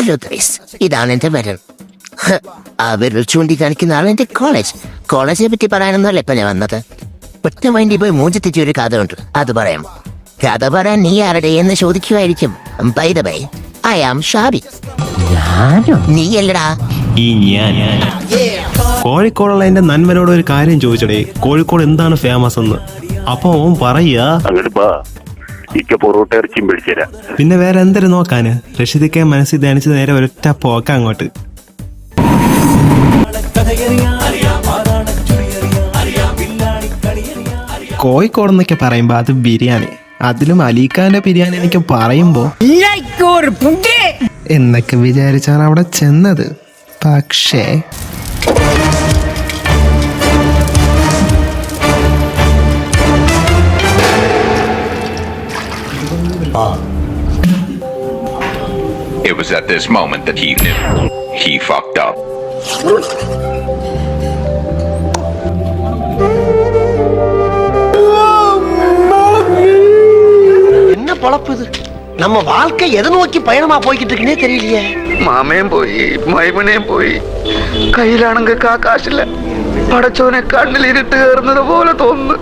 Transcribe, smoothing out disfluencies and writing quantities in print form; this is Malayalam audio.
ഹലോ ത്രേസ്, ഇതാണ് എന്റെ വരൻ. വിരൽ ചൂണ്ടിക്കാണിക്കുന്ന ആൾ എന്റെ കോളേജിനെ പറ്റി പറയാനൊന്നുമല്ല ഇപ്പൊ ഞാൻ വന്നത്. ഒറ്റ വേണ്ടി പോയി മൂഞ്ചി തെറ്റിയ ഒരു കഥ ഉണ്ട്, അത് പറയാം. കഥ പറയാൻ നീ ആരുടെ എന്ന് ചോദിക്കുമായിരിക്കും. By the by, I am Shabi. നീ അല്ലടാ ഈ ഞാൻ. കോഴിക്കോടുള്ള എന്റെ നന്മനോട് ഒരു കാര്യം ചോദിച്ചടേ, കോഴിക്കോട് എന്താണ് ഫേമസ് എന്ന്. അപ്പൊ ഓൻ പറയാ പിന്നെ വേറെ എന്തൊരു നോക്കാന്. റഷീദിക്കെ മനസ്സിൽ ധ്യാനിച്ച് നേരെ ഒരൊറ്റ പോക്ക അങ്ങോട്ട്. കോഴിക്കോട് എന്നൊക്കെ പറയുമ്പോ അത് ബിരിയാണി, അതിലും അലീഖാന്റെ ബിരിയാണി എനിക്ക് പറയുമ്പോ എന്നൊക്കെ വിചാരിച്ചാണ് അവിടെ ചെന്നത്. പക്ഷേ It was at this moment that he knew he fucked up. என்ன பொழப்பு இது? நம்ம வாழ்க்கை எதை நோக்கி பயணமா போய்கிட்டு இருக்குன்னே தெரியலையே. മാമയും പോയി, മൈമനെയും പോയി, കയ്യിലാണെങ്കിൽ കാശില്ല. പടച്ചോനെ കണ്ണിൽ ഇരുട്ട് കയറുന്നത് പോലെ തോന്നുന്നു.